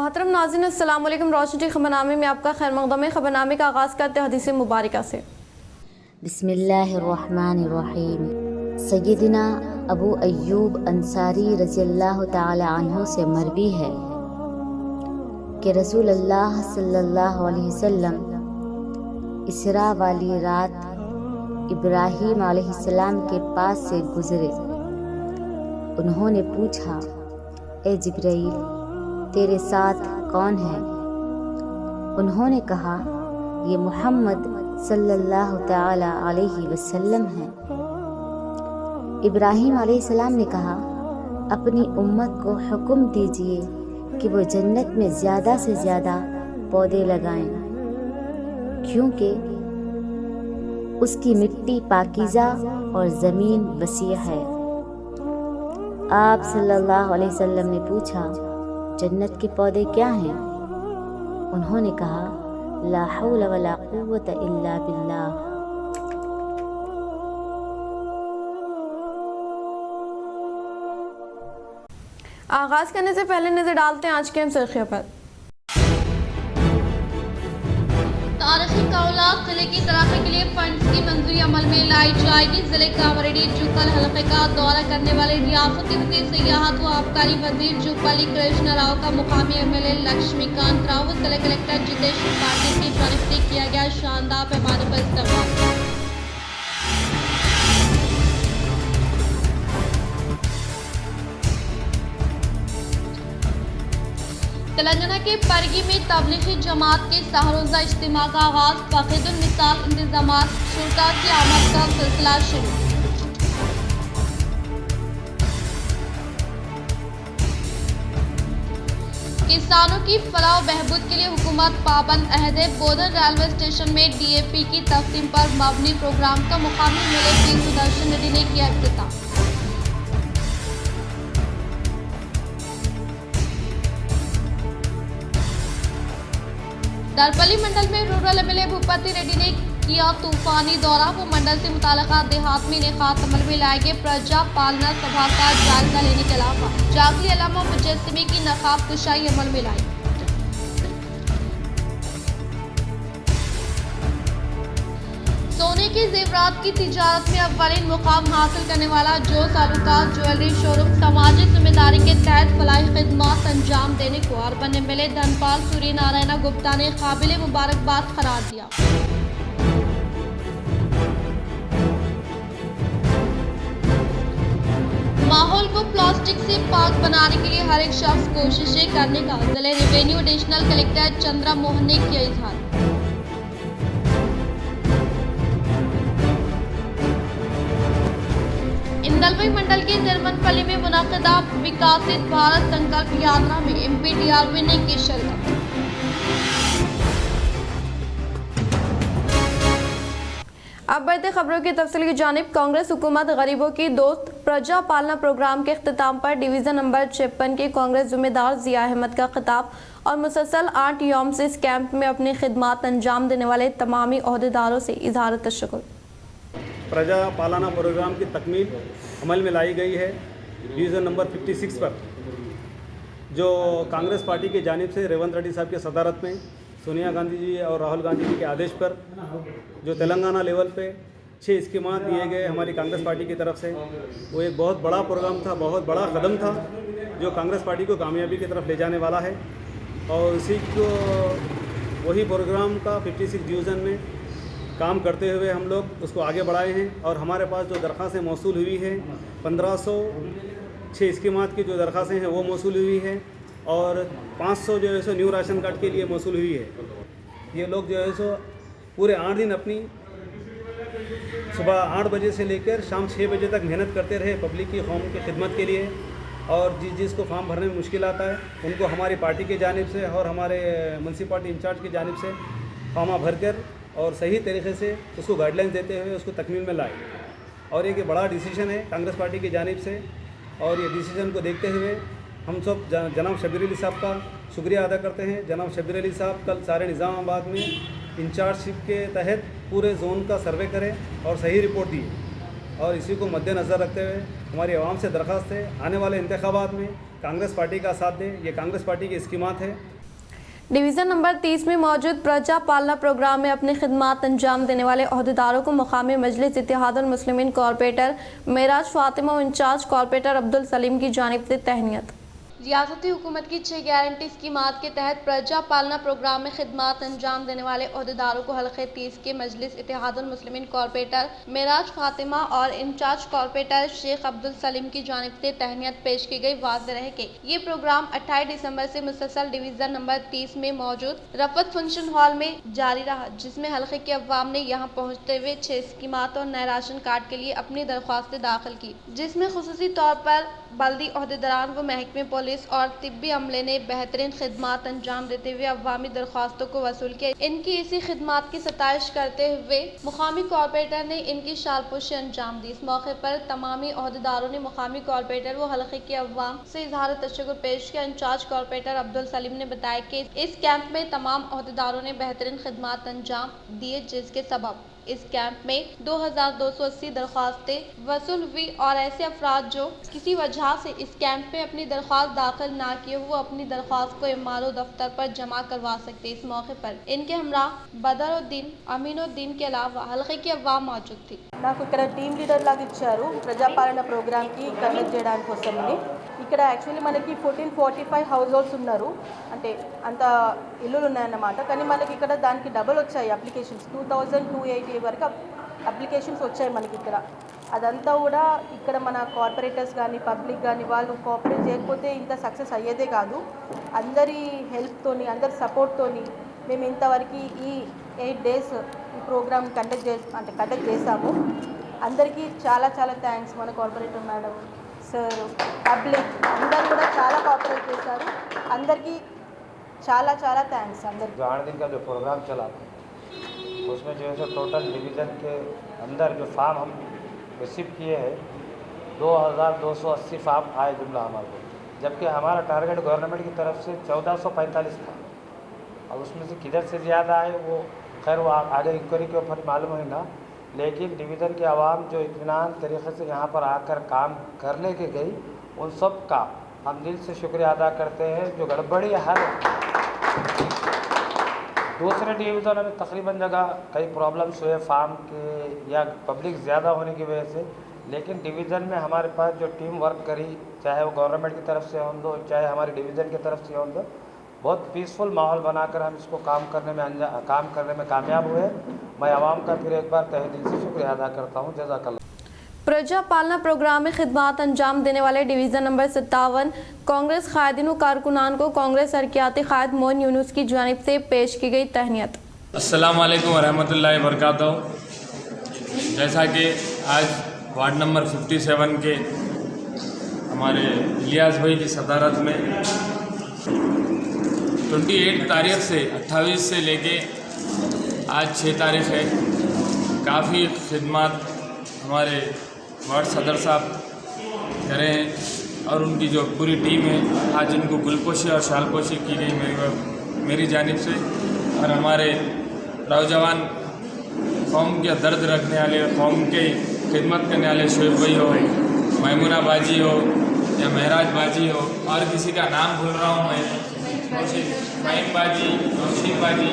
मोहतरम नाज़रीन, अस्सलाम वालेकुम। रोशनी खबरनामे में आपका खैर मक़दम है। खबरनामे का आगाज़ करते हैं हदीस मुबारका से। बिस्मिल्लाहिर्रहमानिर्रहीम। सय्यदना अबू अय्यूब अंसारी रज़ियल्लाहु ताला अन्हु से मरवी है कि रसूल अल्लाह सल्लल्लाहु अलैहि वसल्लम इसरा वाली रात इब्राहीम अलैहिस्सलाम के पास से गुजरे। उन्होंने पूछा, ए जिब्राईल, तेरे साथ कौन है? उन्होंने कहा, ये मोहम्मद सल्लल्लाहु ताला अलैहि वसल्लम हैं। इब्राहीम अलैहिस्सलाम ने कहा, अपनी उम्मत को हुक्म दीजिए कि वो जन्नत में ज़्यादा से ज़्यादा पौधे लगाएं, क्योंकि उसकी मिट्टी पाकीज़ा और ज़मीन वसीअ है। आप सल्लल्लाहु अलैहि वसल्लम ने पूछा, जन्नत के पौधे क्या हैं? उन्होंने कहा, ला हौल वला कुव्वत इल्ला बिल्लाह। आगाज़ करने से पहले नज़र डालते हैं आज के सुर्खियों पर। तारीखी कौलात जिले की तरक्की के लिए फंड की मंजूरी अमल में लाई जाएगी। जिले कांवरेडी जुक्कल हलके का दौरा करने वाले रियासती वज़ीर सियाहत व आबकारी वजीर जुब्बली कृष्ण राव का मुकामी MLA लक्ष्मीकांत राव व जिले कलेक्टर जितेश पाटिल की जानिब से किया गया शानदार पैमाने पर इस्तेमाल। तेलंगाना के परगी में तबलीगी जमात के सहरोजा इज्तिमा का आगाज। फकीदुल मिसाल इंतजामात, शुरका की आमद का सिलसिला शुरू। किसानों की फलाह बहबूद के लिए हुकूमत पाबंद अहद है। बोधन रेलवे स्टेशन में DAP की तकसीम पर मबनी प्रोग्राम का मुकामी MLA पी सुदर्शन रेड्डी ने किया इफ्तिताह। दरपली मंडल में रूरल MLA भूपति रेड्डी ने किया तूफानी दौरा। वो मंडल से मुताल्लिका देहात में इनेकात अमल में लाए गए प्रजा पालना सभा का जायजा लेने के अलावा जागरी अलामा मुजस्सिमे की नकाब कुशाई अमल में लाई। सोने के जेवरात की तिजारत में अव्वलीन मुकाम हासिल करने वाला जोस आलूकास ज्वेलरी शोरूम समाजी जिम्मेदारी के तहत फलाही खिदमत अंजाम देने को अर्बन MLA धनपाल सूर्य नारायण गुप्ता ने काबिल मुबारकबाद करार दिया। माहौल को प्लास्टिक से पाक बनाने के लिए हर एक शख्स कोशिशें करने का जिले revenue additional collector Chandra Mohan ने किया इजहार। इंदलवई मंडल के निर्मनपल्ली में मुनाकिदा विकसित भारत संकल्प यात्रा में MP DRV ने की शिरकत। अब बढ़ते खबरों की तफसील की जानिब। कांग्रेस हुकूमत गरीबों की दोस्त प्रजा पालना प्रोग्राम के अख्तिताम पर डिवीज़न नंबर 56 के कांग्रेस जिम्मेदार ज़िया अहमद का खिताब और मुसलसल 8 यौम से इस कैंप में अपनी खिदमत अंजाम देने वाले तमामी ओहदेदारों से इज़हार तशक्कुर। प्रजा पालना प्रोग्राम की तकमील अमल में लाई गई है। डिवीज़न नंबर 56 पर जो कांग्रेस पार्टी की जानिब से रेवंत रेड्डी साहब की सदारत में सोनिया गांधी जी और राहुल गांधी जी के आदेश पर जो तेलंगाना लेवल पे 6 स्कीमात दिए गए हमारी कांग्रेस पार्टी की तरफ से, वो एक बहुत बड़ा प्रोग्राम था, बहुत बड़ा कदम था जो कांग्रेस पार्टी को कामयाबी की तरफ ले जाने वाला है। और इसी को वही प्रोग्राम का 56 डिवीज़न में काम करते हुए हम लोग उसको आगे बढ़ाए हैं। और हमारे पास जो दरख्वास्तें मौसूल हुई है 1506 स्कीमात की जो दरख्वास्तें हैं वो मौसूल हुई है और 500 जो है सो न्यू राशन कार्ड के लिए मौसूल हुई है। ये लोग जो है सो पूरे 8 दिन अपनी सुबह 8 बजे से लेकर शाम 6 बजे तक मेहनत करते रहे पब्लिक की कौम की खिदमत के लिए। और जिसको फॉर्म भरने में मुश्किल आता है उनको हमारी पार्टी की जानिब से और हमारे म्यूनसिपालिटी इंचार्ज की जानिब से फॉर्मा भर कर और सही तरीके से उसको गाइडलाइन देते हुए उसको तकमील में लाए। और ये बड़ा डिसीजन है कांग्रेस पार्टी की जानिब से। और ये डिसीजन को देखते हुए हम सब जनाब शब्बीर अली साहब का शुक्रिया अदा करते हैं। जनाब शब्बीर अली साहब कल सारे निज़ामाबाद में इंचार्जशिप के तहत पूरे जोन का सर्वे करें और सही रिपोर्ट दी। और इसी को मद्देनज़र रखते हुए हमारी आवाम से दरख्वास्त है आने वाले इंतखाबात में कांग्रेस पार्टी का साथ दें। ये कांग्रेस पार्टी की स्कीमात है डिवीज़न नंबर 30 में मौजूद प्रजा पालना प्रोग्राम में अपनी खिदमात अंजाम देने वाले अहदेदारों को मुकामी मजलिस इत्तेहादुल मुस्लिमीन कॉरपोरेटर मेराज फातिमा और इंचार्ज कॉरपोरेटर अब्दुल सलीम की जानिब से तहनीत। रियासती हुकूमत की 6 गारंटी स्कीमात के तहत प्रजा पालना प्रोग्राम में खिदमात अंजाम देने वाले अहदेदारों को हल्के 30 के मजलिस इत्तेहादुल मुस्लिमीन कॉरपोरेटर मेराज फातिमा और इंचार्ज कॉरपोरेटर शेख अब्दुल सलीम की जानिब से तहनीत पेश की गई। वाज़ेह रहे कि ये प्रोग्राम 28 दिसंबर से मुसलसल डिवीज़न नंबर 30 में मौजूद रफत फंक्शन हॉल में जारी रहा, जिसमें हल्के के अवाम ने यहाँ पहुँचते हुए 6 स्कीमात और नए राशन कार्ड के लिए अपनी दरख्वास्तें दाखिल की, जिसमें खुसूसी तौर पर बल्दी अहदेदारान व महकमे पुलिस और तिब्बी अमले ने बेहतरीन खिदमात अंजाम देते हुए अवामी दरख्वास्तों को वसूल किया। इनकी इसी खिदमात की सताइश करते हुए मुकामी कॉरपोरेटर ने इनकी शालपोशी अंजाम दी। इस मौके पर तमामी अहदेदारों ने मुकामी कॉरपोरेटर व हल्के के अवाम से इजहार तशक्कुर पेश किया। इंचार्ज कॉरपोरेटर अब्दुल सलीम ने बताया कि इस कैंप में तमाम अहदेदारों ने बेहतरीन खिदमात अंजाम दिए, जिसके सबब इस कैंप में 2280 दरख्वास्तें वसूल हुई और ऐसे अफराद जो किसी वजह से इस कैंप में अपनी दरख्वास्त दाखिल ना किए वो अपनी दरख्वास्त को एमआरओ दफ्तर पर जमा करवा सकते। इस मौके पर इनके हमरा बदरुद्दीन अमीनुद्दीन के अलावा हल्के की अवाम मौजूद थी। నాకు ఇక్కడ టీమ్ లీడర్ లాగా ఇచ్చారు ప్రజాపాలన ప్రోగ్రామ్కి కండక్ట్ చేయడానికి కోసమని. ఇక్కడ యాక్చువల్లీ మనకి 1445 హౌస్ హోల్డ్స్ ఉన్నారు, అంటే అంత ఇల్లులు ఉన్నాయన్నమాట. కానీ మనకి ఇక్కడ దానికి డబల్ వచ్చాయి అప్లికేషన్స్, 2280 వరకు అప్లికేషన్స్ వచ్చాయి మనకి ఇక్కడ. అదంతా కూడా ఇక్కడ మన కార్పొరేటర్స్ కానీ పబ్లిక్ కానీ వాళ్ళు కోఆపరేట్ చేయకపోతే ఇంత సక్సెస్ అయ్యేదే కాదు. అందరి హెల్ప్తోని అందరి సపోర్ట్తోని మేము ఇంతవరకు ఈ 8 డేస్ ఈ ప్రోగ్రామ్ కండక్ట్ చేసాము. అందరికీ చాలా చాలా థ్యాంక్స్. మన కార్పొరేటర్ మేడం సార్ పబ్లిక్ అందరూ కూడా చాలా కోఆపరేట్ చేశారు. అందరికీ చాలా చాలా థ్యాంక్స్ అందరికీ. 8 दिन का जो प्रोग्राम चला उसमें जो है सो टोटल डिवीज़न के अंदर जो फार्म हम रिसीव किए हैं 2280 फार्म आए जुमला हमारे को, जबकि हमारा टारगेट गवर्नमेंट की तरफ से 1445 था। अब उसमें से किधर से ज़्यादा आए वो खैर वो आगे इंक्वायरी के ऊपर मालूम होगा, लेकिन डिवीज़न के आवाम जो इत्मीनान तरीक़े से यहाँ पर आकर काम करने के गई उन सब का हम दिल से शुक्रिया अदा करते हैं। जो गड़बड़ी हर दूसरे डिवीज़न में तकरीबन जगह कई प्रॉब्लम्स हुए फार्म के या पब्लिक ज़्यादा होने की वजह से, लेकिन डिवीज़न में हमारे पास जो टीम वर्क करी, चाहे वो गवर्नमेंट की तरफ से हो दो चाहे हमारे डिवीज़न की तरफ से हो दो, बहुत पीसफुल माहौल बनाकर हम इसको काम करने में कामयाब हुए। मैं आवाम का फिर एक बार तहे दिल से शुक्रिया अदा करता हूँ। जज़ाकल्लाह। प्रजा पालना प्रोग्राम में खिदमात अंजाम देने वाले डिवीज़न नंबर 57 कांग्रेस कायदीन व कारकुनान को कांग्रेस हरकियाती कायद मोइन यूनुस की जानिब से पेश की गई तहनीत। अस्सलाम वालेकुम वरहमतुल्लाहि वबरकातुहू। जैसा कि आज वार्ड नंबर 57 के हमारे इलियास भाई की सदारत में 28 तारीख से 28 से लेके आज 6 तारीख है, काफ़ी खिदमत हमारे वार्ड सदर साहब करे हैं और उनकी जो पूरी टीम है, आज इनको गुलपोशी और शालपोशी की गई मेरी जानिब से। और हमारे नौजवान कौम के दर्द रखने वाले, कौम के खिदमत करने वाले शोएब भाई हो, मैमुना बाजी हो या महराज बाजी हो, और किसी का नाम भूल रहा हूँ मैं, फ़हीम बाजी, नौशीन बाजी,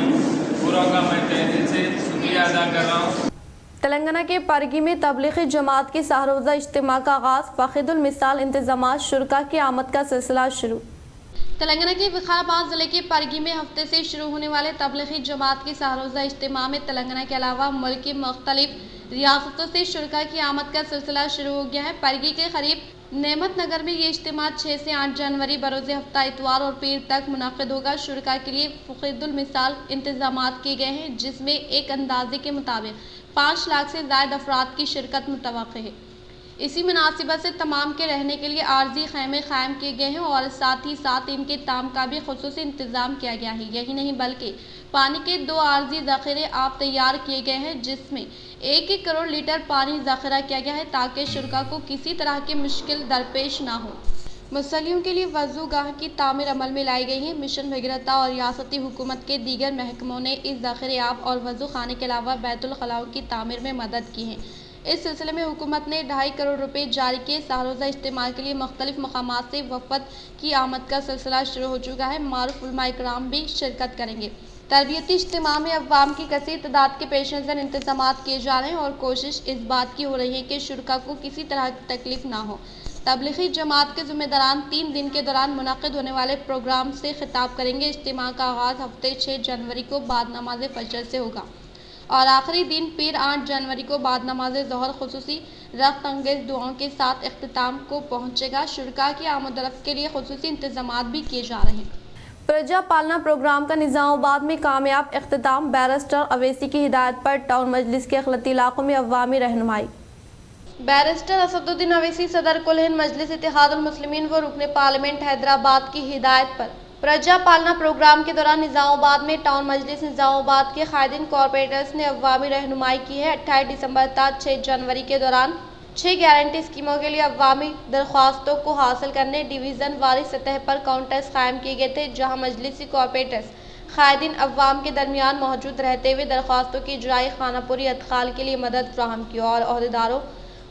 पूरा का मैं तहे दिल से शुक्रिया अदा कर रहा हूँ। तेलंगाना के परगी में तबलीगी जमात की सहरोज़ा इज्तिमा का आगाज़, फ़ाक़िदुल मिसाल इंतज़ामात, शुरका की आमद का सिलसिला शुरू। तेलंगाना के विकाराबाद जिले के परगी में हफ्ते से शुरू होने वाले तबलीगी जमात की सहरोज़ा इज्तिमा में तेलंगाना के अलावा मुल्क की मुख्तलिफ रियासतों से शुरका की आमद का सिलसिला शुरू हो गया है। परगी के करीब नेमत नगर में ये इज्तिमा 6 से 8 जनवरी बरोज़ हफ्ता इतवार और पीर तक मुनाक़िद होगा। शुरका के लिए फ़ाक़िदुल मिसाल इंतज़ामात किए गए हैं, जिसमें एक अंदाजे के मुताबिक 5 लाख से ज़ायद अफराद की शिरकत मुतवक्किल है। इसी मुनासिबत से तमाम के रहने के लिए आर्जी खैमे कायम किए गए हैं और साथ ही साथ इनके ताम का भी खुसूसी इंतज़ाम किया गया है। यही नहीं बल्कि पानी के 2 आर्जी ज़ख़ीरे आप तैयार किए गए हैं, जिसमें 1-1 करोड़ लीटर पानी ज़ख़ीरा किया गया है ताकि शुरका को किसी तरह की मुश्किल दरपेश ना हो। मुसल्लियों के लिए वज़ू गाह की तामीर अमल में लाई गई है। मिशन भगीरथा और रियासती हुकूमत के दीगर महकमों ने इस ज़ख़ीरे आब और वज़ू खाने के अलावा बैतुल खलाओं की तामीर में मदद की है। इस सिलसिले में हुकूमत ने 2.5 करोड़ रुपए जारी किए। सारोजा इज्तिमा के लिए मुख्तलिफ मकामात से वफद की आमद का सिलसिला शुरू हो चुका है। मारूफ उलमा इकराम भी शिरकत करेंगे। तरबियती इज्तिमा में अवाम की कसीर तादाद के पेश नज़र इंतजामात किए जा रहे हैं और कोशिश इस बात की हो रही है कि शुरका को किसी तरह की तकलीफ ना हो। तबलीगी जमात के ज़िम्मेदारान 3 दिन के दौरान मुनक़िद होने वाले प्रोग्राम से खिताब करेंगे। इज्तिमा का आगाज़ हफ्ते 6 जनवरी को बाद नमाज फजर से होगा और आखिरी दिन पीर 8 जनवरी को बाद नमाज ज़ोहर खुसूसी रफ्त अंगेज़ दुआओं के साथ इख्तिताम को पहुँचेगा। शुरका की आमद-ओ-रफ्त के लिए खुसूसी इंतजामात भी किए जा रहे हैं। प्रजा पालना प्रोग्राम का निज़ामाबाद में कामयाब इख्तिताम। बैरिस्टर अवैसी की हिदायत पर टाउन मजलिस के अखलती इलाकों में अवामी रहनुमाई। बैरिस्टर असदुद्दीन अवैसी सदर कुल हिंद मजलिस इत्तेहादुल मुस्लिमीन व रुकने पार्लियामेंट हैदराबाद की हिदायत पर प्रजा पालना प्रोग्राम के दौरान निज़ामाबाद में टाउन मजलिस निज़ामाबाद के कायदीन कॉरपोरेटर्स ने अवामी रहनुमाई की है। 28 दिसंबर तक 6 जनवरी के दौरान 6 गारंटी स्कीमों के लिए अवामी दरख्वास्तों को हासिल करने डिवीज़न वारी सतह पर काउंटर्स कायम किए गए थे, जहाँ मजलिसी कॉरपोरेटर्स कायदीन अवाम के दरमियान मौजूद रहते हुए दरख्वास्तों की इजराई खानापुरी अदखाल के लिए मदद फ्राहम की और अहदेदारों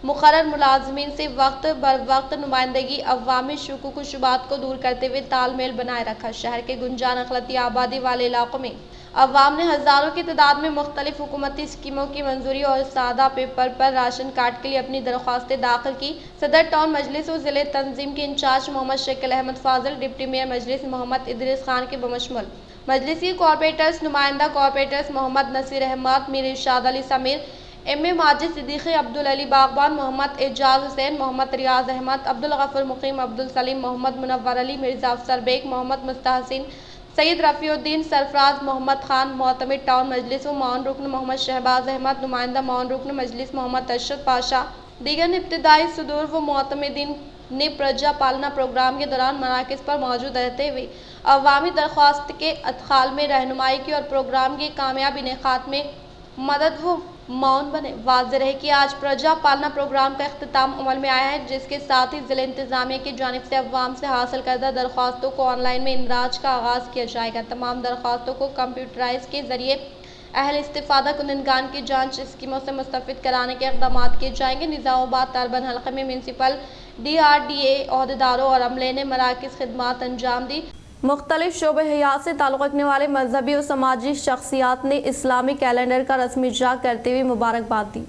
मुक़र्रर मुलाजमीन से वक्त बर वक्त नुमाइंदगी अवामी शुकूक व शुबात को दूर करते हुए तालमेल बनाए रखा। शहर के गुंजान अखलती आबादी वाले इलाकों में अवाम ने हज़ारों की तादाद में मुख्तलिफ हुकूमती स्कीमों की मंजूरी और सादा पेपर पर राशन कार्ड के लिए अपनी दरख्वास्तें दाखिल की। सदर टाउन मजलिस और ज़िले तंजीम के incharge Mohammed Shakeel Ahmed Fazil, deputy mayor Majlis Mohammed Idrees Khan के बमशमुल मजलिसी कॉरपोरेटर्स, नुमाइंदा corporators Mohammed Naseer Ahmed, Mir Irshad Ali Sameer, M A Majid Siddiqui, Abdul Ali Bagban, Mohammed Ejaz Hussain, Mohammad रियाज अहमद, अब्दुल गफूर मुकीम, अब्दुल सलीम, मोहम्मद मुनव्वर अली, मिर्ज़ा अफसर बेग, मोहम्मद मुस्तहसिन, सैयद रफ़ीउद्दीन, सरफराज मोहम्मद खान, मोहतमिद टाउन मजलिस व मौन रुकन मोहम्मद शहबाज अहमद, नुमाइंदा मौन रुकन मजलिस मोहम्मद अशरफ पाशा, दीगर इब्तदाई सदूर व मोतमिदीन ने प्रजा पालना प्रोग्राम के दौरान मराकज़ पर मौजूद रहते हुए अवामी दरख्वास्त के अदखाल में रहनुमाई की और प्रोग्राम के कामयाब इनेकाद में मदद व मौन बने। वाज़ेह रहे कि आज प्रजा पालना प्रोग्राम का इख्तिताम अमल में आया है, जिसके साथ ही ज़िले इंतज़ामिया की जानिब से अवाम से हासिल करदा दरख्वास्तों को ऑनलाइन में इंदराज का आगाज़ किया जाएगा। तमाम दरख्वास्तों को कंप्यूटराइज के ज़रिए अहल इस्तिफ़ादा कुनंदगान की जांच स्कीमों से मुस्तफ़िद कराने के इक़दाम किए जाएंगे। निज़ामाबाद अर्बन हल्के में म्यूनसिपल DRDA अहदेदारों और अमले ने मराकज़ खिदमात अंजाम दी। मुख्तलिफ शोबे हयात से ताल्लुक़ रखने वाले मजहबी और समाजी शख्सियात ने इस्लामी कैलेंडर का रस्मी इजरा करते हुए मुबारकबाद दी।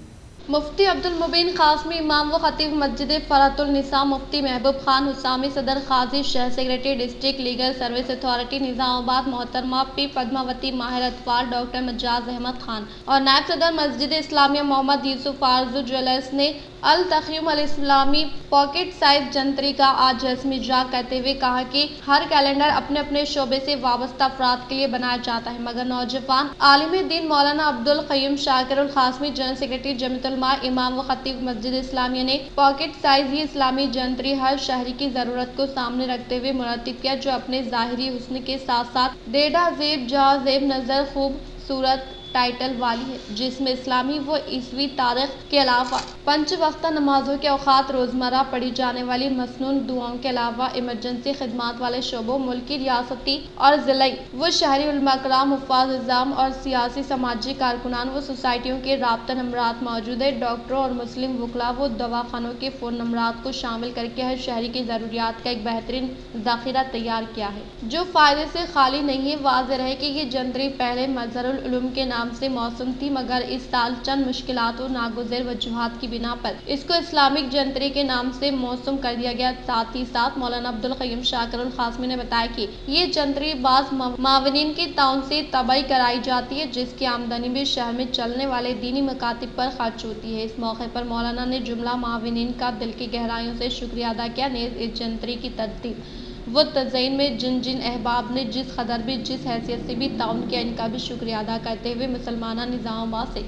मुफ्ती अब्दुल मुबीन क़ासमी, इमाम व खतीब मस्जिद फ़रहतुल निसा, मुफ्ती महबूब खान हुसामी, सदर क़ाज़ी, शहर secretary, district legal service authority Nizamabad, मोहतरमा पी पद्मावती, माहिर अतवार डॉक्टर मजाज अहमद खान और नायब सदर मस्जिद इस्लामिया मोहम्मद यूसुफ आरजू ज्वेलर्स ने अल तक़य्युम अल इस्लामी पॉकेट साइज जंतरी का आज रस्मी इजरा करते हुए कहा कि हर कैलेंडर अपने अपने शोबे से वाबस्ता अफराद के लिए बनाया जाता है, मगर नौजवान आलिम दीन मौलाना अब्दुल क़य्यूम शाकिरुल क़ासमी, जनरल सेक्रेटरी जमीयतुल उलमा, इमाम व खतीब मस्जिद इस्लामिया ने पॉकेट साइज ही इस्लामी जंतरी हर शहरी की ज़रूरत को सामने रखते हुए मुरतब किया, जो अपने ज़ाहिरी हुस्न के साथ साथ डेढ़ा ज़ेब जहाँ ज़ेब नज़र खूबसूरत टाइटल वाली है, जिसमें इस्लामी व ईसवी तारीख के अलावा 5 वक्ता नमाजों के औकात, रोज़मर्रा पढ़ी जाने वाली मसनून दुआओं के अलावा इमरजेंसी खिदमात वाले शोबों, मुल्की, रियासती और ज़िलाई व शहरी उलमा कराम, हुफ़ाज़ इज़ाम और सियासी समाजी कारकुनान व सोसाइटियों के राब्ता नंबरात मौजूद है। डॉक्टरों और मुस्लिम वकला व दवाखानों के फ़ोन नंबरात को शामिल करके हर शहरी की ज़रूरियात का एक बेहतरीन ज़ख़ीरा तैयार किया है, जो फ़ायदे से खाली नहीं है। वाज़ेह रहे कि ये जंतरी पहले मज़हरुल उलूम के नाम से मौसूम थी, मगर इस साल चंद मुश्किलात और नागुज़ेर वजूहात की बिना पर इसको इस्लामिक जंतरी के नाम से मौसूम कर दिया गया। साथ ही साथ मौलाना अब्दुल क़य्यूम शाकिरुल क़ासमी ने बताया कि ये जंतरी बाज़ मावनीन की ताउन से तबाही कराई जाती है, जिसकी आमदनी भी शहर में चलने वाले दीनी मकातिब पर खर्च होती है। इस मौके पर मौलाना ने जुमला मावनीन का दिल की गहराइयों से शुक्रिया अदा किया। नेज़ इस जंतरी की तरतीब वो तज़यीन में जिन जिन अहबाब ने जिस कदर भी जिस हैसियत से भी ताउन किया, इनका भी शुक्रिया अदा करते हुए मुसलमाना निज़ामाबाद से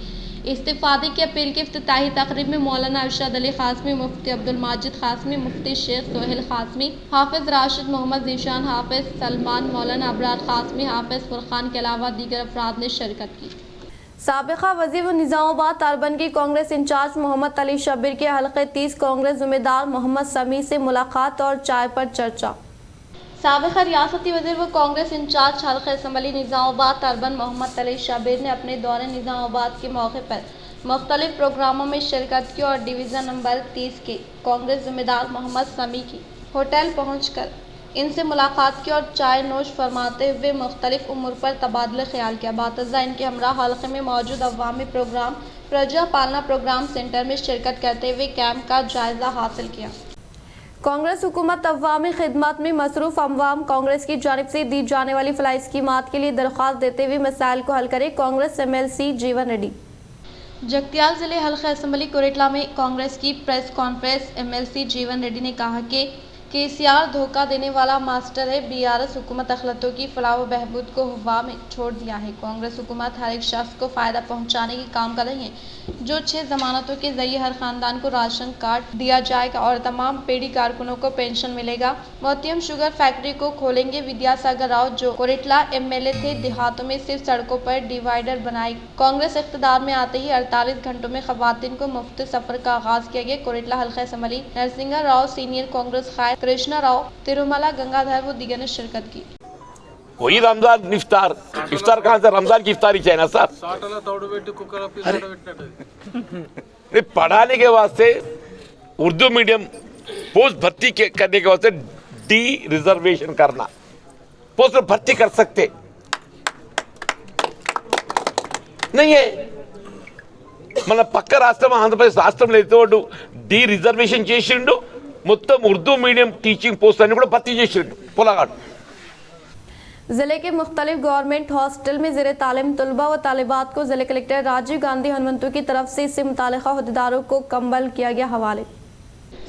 इस्तिफ़ादे की अपील की इफ्तिताही तकरीब में मौलाना अरशद अली क़ासमी, मुफ्ती अब्दुल माजिद क़ासमी, मुफ्ती शेख सोहेल क़ासमी, हाफिज़ राशिद मोहम्मद ज़ीशान, हाफिज़ सलमान, मौलाना अबरार क़ासमी, हाफिज़ फुरक़ान के अलावा दीगर अफराद ने शिरकत की। साबिक़ा वज़ीर व निज़ामाबाद अर्बन के कांग्रेस इंचार्ज मोहम्मद अली शब्बीर के हल्के 30 कांग्रेस ज़िम्मेदार मोहम्मद समी से मुलाकात और चाय पर चर्चा। साबिक़ा रियासती वज़ीर व कांग्रेस इंचार्ज हल्के असम्बली निज़ामाबाद अर्बन मोहम्मद अली शब्बीर ने अपने दौरे निज़ामाबाद के मौके पर मुख्तलिफ प्रोग्रामों में शिरकत की और डिवीज़न नंबर 30 के कांग्रेस जिम्मेदार मोहम्मद समी की होटल पहुंचकर इनसे मुलाकात की और चाय नोश फरमाते हुए मुख्तलिफ उम्र पर तबादला ख्याल किया। बातज़ा इनके हमरा हल्के में मौजूद अवामी प्रोग्राम प्रजा पालना प्रोग्राम सेंटर में शिरकत करते हुए कैंप का जायजा हासिल किया। कांग्रेस हुकूमत अवामी खिदमत में मसरूफ़ अमवाम कांग्रेस की जानिब से दी जाने वाली फलाई स्कीमात के लिए दरख्वास्त देते हुए मसाइल को हल करे। कांग्रेस MLC जीवन रेड्डी जगतियाल जिले हल्का असम्बली कोरेटला में कांग्रेस की प्रेस कॉन्फ्रेंस MLC जीवन रेड्डी ने कहा कि KCR धोखा देने वाला मास्टर है। BRS हुकूमत अखलतों की फलाह व बहबूद को हवा में छोड़ दिया है। कांग्रेस हुकूमत हर एक शख्स को फ़ायदा पहुंचाने की काम कर रही है। जो 6 जमानतों के जरिए हर ख़ानदान को राशन कार्ड दिया जाएगा और तमाम पेड़ी कारकुनों को पेंशन मिलेगा। मोतियम शुगर फैक्ट्री को खोलेंगे। विद्यासागर राव जो कोरेटला MLA थे, देहातों में सिर्फ सड़कों पर डिवाइडर बनाई। कांग्रेस इख्तिदार में आते ही 48 घंटों में खवातीन को मुफ्त सफ़र का आगाज़ किया गया। कोरेटला हल्का असम्बली नरसिंगा राव सीनियर कांग्रेस कायद कृष्णा राव तिरुमला गंगाधर व दीगर ने शिरकत की। वही रमजान इफ्तार कहाँ से? रमजान की इफ्तारी चाहिए ना सर। अरे पढ़ाने के वास्ते उर्दू मीडियम पोस्ट भर्ती करने के वास्ते डी रिजर्वेशन करना, पोस्ट भर्ती कर सकते नहीं है। మన పక్క రాష్ట్రం ఆంధ్రప్రదేశ్ రాష్ట్రంలో అయితే వాడు డి రిజర్వేషన్ చేసిండు, మొత్తం ఉర్దూ మీడియం టీचिंग पोस्ट అన్ని కూడా భర్తీ చేసిండు పొలగాడు। जिले के मुख्तलिफ गवर्नमेंट हॉस्टल में ज़ेरे तालीम तलबा व तालिबात को जिले कलेक्टर राजीव गांधी हनुमंतु की तरफ से इससे मुताल्लिक़ा अहदेदारों को कंबल किया गया हवाले।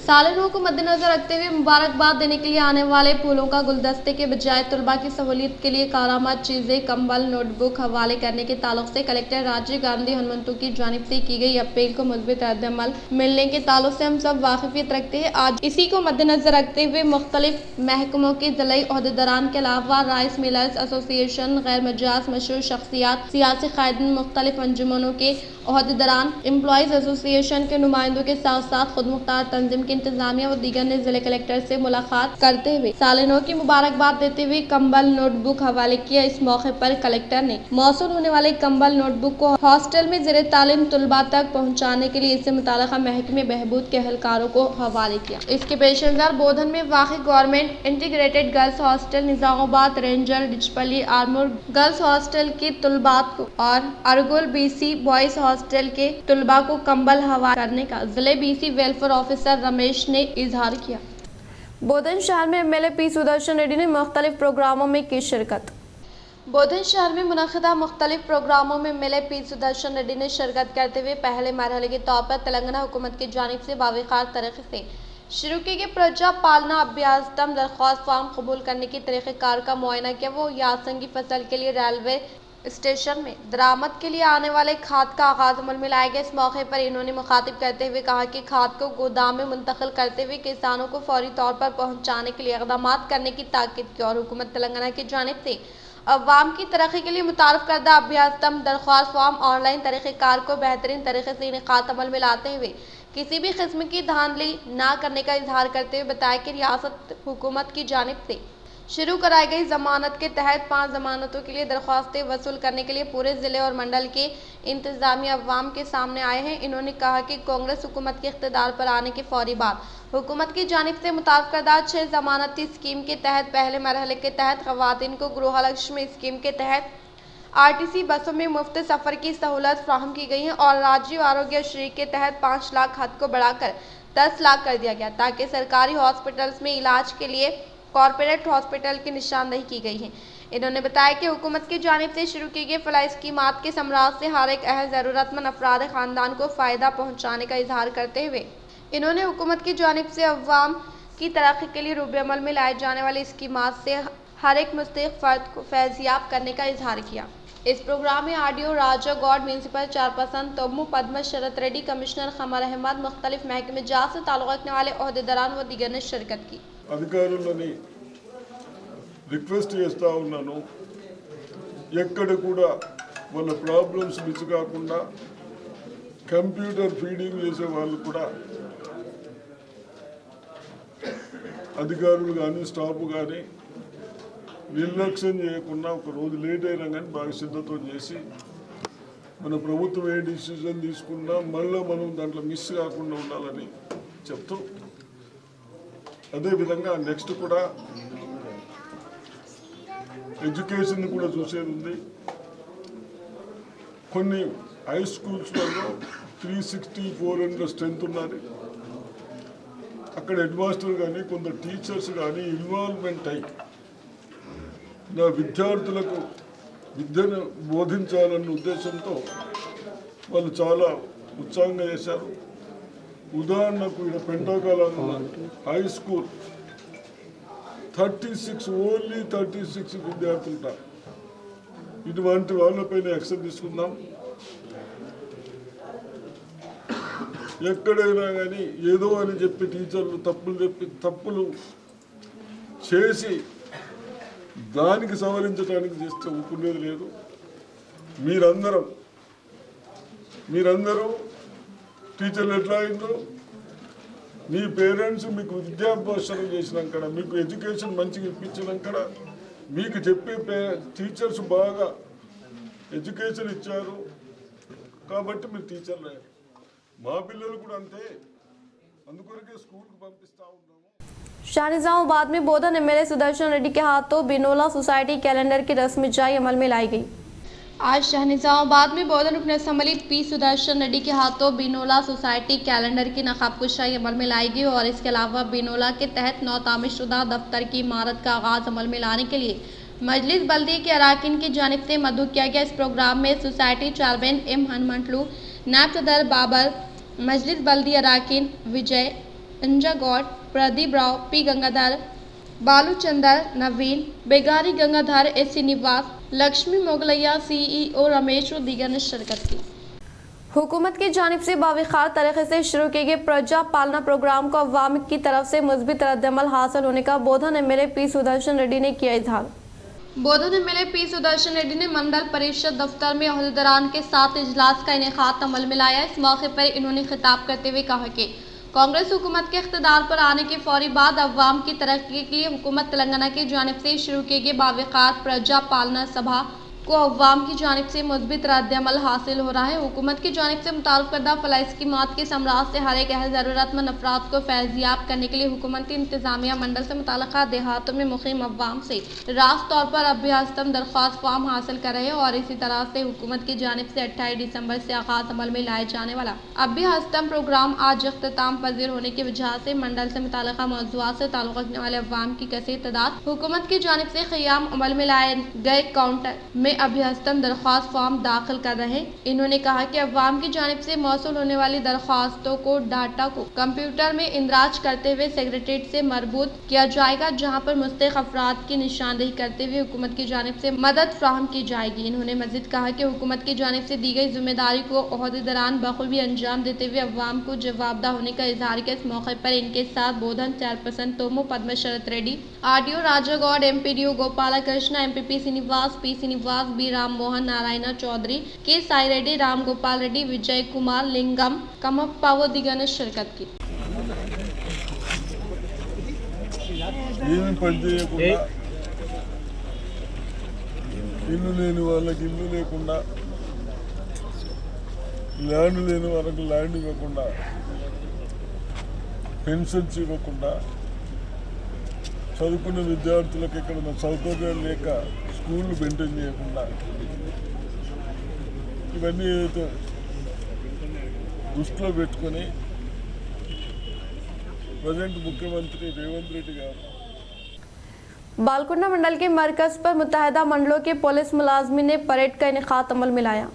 सालिनों को मद्देनजर रखते हुए मुबारकबाद देने के लिए आने वाले फूलों का गुलदस्ते के बजाय तलबा की सहूलियत के लिए कारामद चीज़ें, कंबल, नोटबुक हवाले करने के ताल्लुक से कलेक्टर राजीव गांधी हनुमंतु की जानिब से की गई अपील को मुस्बित रद्द-ए-अमल मिलने के ताल्लुक से हम सब वाकिफियत रखते हैं। आज इसी को मद्देनजर रखते हुए मुख्तलिफ महकमों के ज़िलाई अहदेदारान के अलावा राइस मिलर्स एसोसिएशन, गैर मजाज मशहूर शख्सियात, सियासी कायदीन, मुख्तलिफ अंजुमनों के अहदेदारान, एम्प्लॉयज़ एसोसिएशन के नुमाइंदों के साथ साथ खुद मुख्तार तंजीम के इंतजामिया व दीगर ने जिले कलेक्टर से मुलाकात करते हुए सालिनों की मुबारकबाद देते हुए कंबल, नोटबुक हवाले किया। इस मौके पर कलेक्टर ने मौसूल होने वाले कंबल, नोटबुक को हॉस्टल में ज़ेरे तालीम तलबा तक पहुँचाने के लिए इससे मुताल्लिक़ा महकमे बहबूद के एहलकारों को हवाले किया। इसके पेश नज़र बोधन में वाक़ government integrated girls hostel, Nizamabad ranger, Dichpally Armoor girls hostel के तलबात को और अरगुल BC बॉयज़ हॉस्टल के तलबा को कंबल हवाले करने का जिले BC वेलफेयर ऑफिसर रमेश ने इजहार किया। बोधन शहर में MLA P सुदर्शन रेड्डी ने मुख्तलिफ प्रोग्रामों में की शिरकत। बोधन शहर में मुनक़िदा मुख्तलिफ प्रोग्रामों में MLA P सुदर्शन रेड्डी ने शिरकत करते हुए पहले मरहले के तौर पर तेलंगाना हुकूमत की जानिब से बावकार तरीके से शुरू किए गए प्रजा पालना अभ्यासतम दरख्वास्त फार्म कबूल करने की तरीक़ेकार का मुआयना किया। वो यासंगी फसल के लिए रेलवे स्टेशन में दरामद के लिए आने वाले खाद का आगाज अमल में लाया गया। इस मौके पर इन्होंने मुखातिब करते हुए कहा कि खाद को गोदाम में मुंतकिल करते हुए किसानों को फौरी तौर पर पहुंचाने के लिए इक़दाम करने की ताकीद की और हुकूमत तेलंगाना की जानिब से अवाम की तरक्की के लिए मुतारफ़ करदा अभ्यासतम दरख्वास्त फार्म ऑनलाइन तरीक़ेकार को बेहतरीन तरीके से इनेकाद अमल में लाते हुए किसी भी किस्म की धांधली ना करने का इजहार करते हुए बताया कि रियासत हुकूमत की जानिब से शुरू कराई गई जमानत के तहत 5 जमानतों के लिए दरख्वास्तें वसूल करने के लिए पूरे ज़िले और मंडल के इंतजामिया अवाम के सामने आए हैं। इन्होंने कहा कि कांग्रेस हुकूमत के इख्तिदार पर आने के फौरी बाद हुकूमत की जानिब से मुतारफ़ करदा 6 जमानती स्कीम के तहत पहले मरहले के तहत ख़वातीन को गृहलक्ष्मी स्कीम के तहत RTC बसों में मुफ्त सफ़र की सहूलत फ्राहम की गई है और राजीव आरोग्य श्री के तहत 5 लाख हद को बढ़ाकर 10 लाख कर दिया गया ताकि सरकारी हॉस्पिटल्स में इलाज के लिए कॉरपोरेट हॉस्पिटल की निशानदेही की गई है। इन्होंने बताया कि हुकूमत की जानिब से शुरू की गई फलाई स्कीमात के समराज से हर एक अहम ज़रूरतमंद अफराद ख़ानदान को फ़ायदा पहुँचाने का इजहार करते हुए इन्होंने हुकूमत की जानिब से अवाम की तरक्की के लिए रूबे अमल में लाए जाने वाली स्कीमात से हर एक मुस्तहिक़ फ़र्द को फैज़याब करने का इजहार किया। इस प्रोग्राम में RDO राजा गौड, म्यूनसिपल चेयरपर्सन तोम्मू पद्मा शरत रेड्डी, कमिश्नर खमर अहमद, मुख्तलिफ महकमे जात से ताल्लुक़ रखने वाले अहदेदारान व दीगर ने शिरकत की। అధికారులని రిక్వెస్ట్ చేస్తూ ఉన్నాను, ఎక్కడ కూడా వాళ్ళ ప్రాబ్లమ్స్ మిస్ కాకుండా కంప్యూటర్ ఫీడింగ్ చేసే వాళ్ళు కూడా అధికారులు కానీ స్టాఫ్ కానీ నిర్లక్ష్యం చేయకుండా ఒక రోజు లేట్ అయినా కానీ బాగా శ్రద్ధతో చేసి మన ప్రభుత్వం ఏ డిసిజన్ తీసుకున్నా మళ్ళీ మనం దాంట్లో మిస్ కాకుండా ఉండాలని చెప్తూ, అదేవిధంగా నెక్స్ట్ కూడా ఎడ్యుకేషన్ కూడా చూసేది ఉంది. కొన్ని హై స్కూల్స్లలో 360, 400 స్ట్రెంత్ ఉన్నది. అక్కడ హెడ్ మాస్టర్ కానీ కొందరు టీచర్స్ కానీ ఇన్వాల్వ్మెంట్ అయ్యి నా విద్యార్థులకు విద్యను బోధించాలన్న ఉద్దేశంతో వాళ్ళు చాలా ఉత్సాహంగా చేశారు. ఉదాహరణకు ఇక్కడ పెంటాకాలంలో హై స్కూల్ 36 ఓన్లీ 36 విద్యార్థులు ఉంటారు. ఇటువంటి వాళ్ళపైన యాక్షన్ తీసుకుందాం. ఎక్కడైనా కానీ ఏదో అని చెప్పి టీచర్లు తప్పులు చేసి దానికి సవరించడానికి చేస్తే ఊరుకునేది లేదు. మీరందరూ టీచర్లు ఎట్లా అయిందో, మీ పేరెంట్స్ మీకు విద్యాభ్యాసం చేసినాక, మీకు ఎడ్యుకేషన్ మంచిగా ఇప్పించినాక, మీకు చెప్పే టీచర్స్ బాగా ఎడ్యుకేషన్ ఇచ్చారు కాబట్టి మీరు టీచర్లు అయ్యారు. మా పిల్లలు కూడా అంతే, అందుకొరకే స్కూల్కి పంపిస్తూ ఉన్నాము. शाहनिजामाबाद में बोधन एमएलए सुदर्शन रेड्डी के हाथों बिनोला सोसाइटी कैलेंडर की रस्म जाई अमल में लाई गई। आज शाहनिजामाबाद में बोधन रुकन असम्बली पी सुदर्शन रेड्डी के हाथों बिनोला सोसाइटी कैलेंडर की नकाबकुशाई अमल में लाई गई और इसके अलावा बिनोला के तहत नौ तामीरशुदा दफ्तर की इमारत का आगाज अमल में लाने के लिए मजलिस बल्दी के अराकीन की जानिब से मदऊ किया गया। इस प्रोग्राम में सोसाइटी चेयरमैन एम हनुमंटलू, नायब सदर बाबर, मजलिस बल्दी अराकीन विजय, अंजा गौड़, प्रदीप राव, पी गंगाधर, बालूचंदर, नवीन, बेगारी गंगाधर, एस श्रीनिवास, लक्ष्मी मोगलैया, सीईओ रमेश और दीगर ने शिरकत की। हुकूमत की जानिब से बावखार तरीके से शुरू किए गए प्रजा पालना प्रोग्राम को अवाम की तरफ से मुस्बित रद्दअमल हासिल होने का बोधन एमएलए पी सुदर्शन रेड्डी ने किया इजहार। बोधन एमएलए पी सुदर्शन रेड्डी ने मंडल परिषद दफ्तर में अहदेदारान के साथ इजलास का इनेकाद अमल में लाया। इस मौके पर इन्होंने खिताब करते हुए कहा कि कांग्रेस हुकूमत के इख्तिदार पर आने के फौरी बाद अवाम की तरक्की के लिए हुकूमत तेलंगाना की जानिब से शुरू किए गए बावखार प्रजा पालना सभा को अवाम की जानिब से मुस्बित रद्दअमल हासिल हो रहा है। हुकूमत की जानिब से मुताल्लुक़ करदा फलाह स्कीमात के समरात से हर एक अहल ज़रूरतमंद अफराद को फैज़याब करने के लिए हुकूमती इंतज़ामिया मंडल से मुतल्लिक़ा देहातों में मुक़ीम अवाम से रास्त तौर पर अभ्यास्तम दरख्वास्त फॉर्म हासिल कर रहे हैं और इसी तरह से हुकूमत की जानिब से 28 दिसंबर से आगाज़ अमल में लाए जाने वाला अभ्यास्तम प्रोग्राम आज इख्तिताम पज़ीर होने की वजह से मंडल से मुतल्लिक़ा मौज़ूआत से ताल्लुक़ रखने वाले अवाम की कसीर तादाद हुकूमत की जानिब से क़याम अमल में लाए गए काउंटर में अभ्यस्तम दरख्वास्त फॉर्म दाखिल कर रहे हैं। इन्होंने कहा कि अवाम की जानिब से मौसूल होने वाली दरख्वास्तों को डाटा को कंप्यूटर में इंदराज करते हुए सेक्रेटरीट से मरबूत किया जाएगा, जहां पर मुस्तहिक़ अफराद की निशानदेही करते हुए हुकूमत की जानिब से मदद फ्राहम की जाएगी। इन्होंने मज़ीद कहा कि हुकूमत की जानिब से दी गई जिम्मेदारी को ओहदेदारान बखूबी अंजाम देते हुए अवाम को जवाबदा होने का इजहार किया। इस मौके पर इनके साथ बोधन चेयरपर्सन तोमो Padma Sharath Reddy, RDO Raja Goud, MPDO Gopala Krishna, MPP Srinivas, P Srinivas, B Ram Mohan, Narayan Chowdary, K Sai Reddy, Ram Gopal Reddy, Vijay Kumar, लिंगम कमप्पा व दीगर ने शिरकत की। ఇల్లు లేని వాళ్ళకి ఇల్లు లేకుండా, ల్యాండ్ లేని వాళ్ళకి ల్యాండ్ ఇవ్వకుండా, పెన్షన్స్ ఇవ్వకుండా, చదువుకున్న విద్యార్థులకు ఇక్కడ సౌకర్యాలు లేక స్కూళ్ళు మెయింటైన్ చేయకుండా, ఇవన్నీ ఏదైతే దృష్టిలో పెట్టుకొని ప్రజెంట్ ముఖ్యమంత్రి రేవంత్ రెడ్డి గారు बालकुंडा मंडल के मरकज पर मुत्तहदा मंडलों के पुलिस मुलाजमीन ने परेड का इनेकाद अमल में लाया।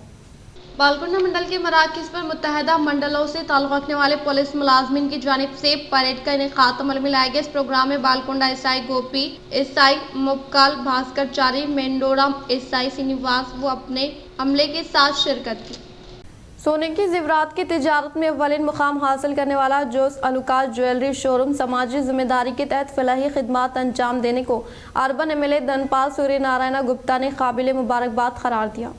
बालकुंडा मंडल के मराकज़ पर मुत्तहदा मंडलों से ताल्लुक़ रखने वाले पुलिस मुलाजमीन की जानिब से परेड का इनेकाद अमल में लाया गया। इस प्रोग्राम में बालकुंडा एसआई गोपी, एसआई मुबकाल भास्करचारी, मेंडोरम एसआई श्रीनिवास वो अपने अमले के साथ शिरकत की। सोने की ज़ेवरात की तिजारत में अव्वलिन मुकाम हासिल करने वाला जोस अलुकास ज्वेलरी शोरूम समाजी जिम्मेदारी के तहत फलाही खिदमात अंजाम देने को अर्बन एमएलए धनपाल सूर्य नारायण गुप्ता ने काबिल मुबारकबाद करार दिया।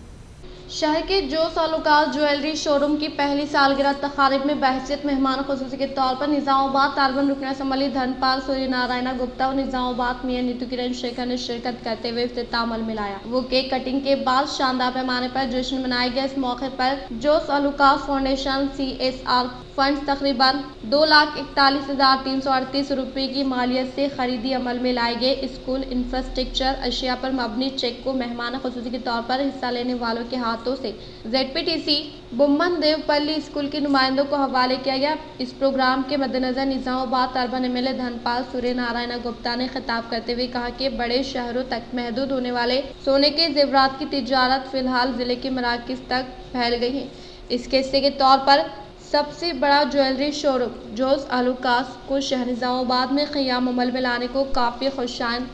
शहर के जोश अलुकास ज्वेलरी शोरूम की पहली सालगिरह तकारीब में बहसियत मेहमान खुसूसी के तौर पर निजामाबाद तालिबान रुकन असम्बली धनपाल सूर्य नारायण गुप्ता और निजामाबाद मियां नीतू किरण शेखर ने शिरकत करते हुए इफ्तिताम अमल मिलाया। वो केक कटिंग के बाद शानदार पैमाने पर जश्न मनाया गया। इस मौके पर जोश अलुकास फाउंडेशन CSR फंड तकरीबन 2,41,338 रुपये की मालियत से खरीदी अमल में लाए गए स्कूल इंफ्रास्ट्रक्चर अशिया पर मबनी चेक को मेहमान खुसूसी के तौर पर हिस्सा लेने वालों के हाथों से ZPTC बुम्मन देवपल्ली स्कूल के नुमाइंदों को हवाले किया गया। इस प्रोग्राम के मद्देनजर निजामाबाद अर्बन MLA धनपाल सूर्य नारायण गुप्ता ने खिताब करते हुए कहा कि बड़े शहरों तक महदूद होने वाले सोने के जेवरात की तिजारत फिलहाल जिले के मराकज तक फैल गई है। इसके हिस्से के तौर पर सबसे बड़ा ज्वेलरी शोरूम जोश अलुकास को शहर निजामाबाद में क़याम अमल में लाने को काफ़ी खुशाइन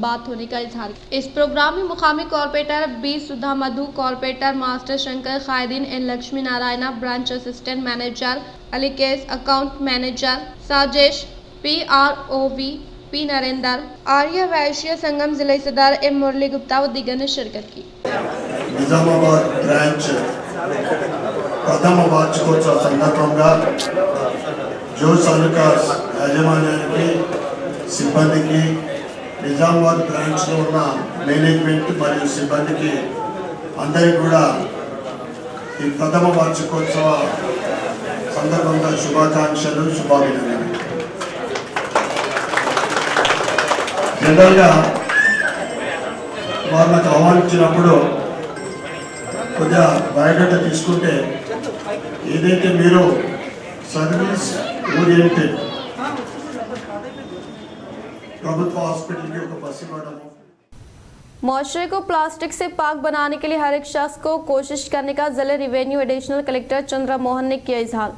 बात होने का इजहार। इस प्रोग्राम में मुकामी corporator B Sudha Madhu, corporator master Shankar खायदीन N Lakshmi Narayana, branch assistant manager अलीकेस, account manager Sajesh PROV P Narendra, Arya Vysya Sangam जिला सदर M मुरली गुप्ता व दीगर ने शिरकत की। నిజామాబాద్ బ్రాంచ్ ప్రథమ వార్షికోత్సవ సందర్భంగా జోస్ అలుకాస్ యాజమాన్యానికి సిబ్బందికి నిజామాబాద్ బ్రాంచ్లో ఉన్న మేనేజ్మెంట్ మరియు సిబ్బందికి అందరికీ కూడా ఈ ప్రథమ వార్షికోత్సవ సందర్భంగా శుభాకాంక్షలు, శుభాభినందనలు. జనరల్గా వారు నాకు ఆహ్వానించినప్పుడు కొద్దిగా బయోడేటా తీసుకుంటే ఏదైతే మీరు సర్వీస్ ఓరియంటెడ్ ప్రభుత్వ హాస్పిటల్కి ఒక బస్సు ఇవ్వడము, मुआशरे को प्लास्टिक से पाक बनाने के लिए हर एक शख्स को कोशिश करने का जिला revenue additional collector Chandra Mohan ने किया इजहार।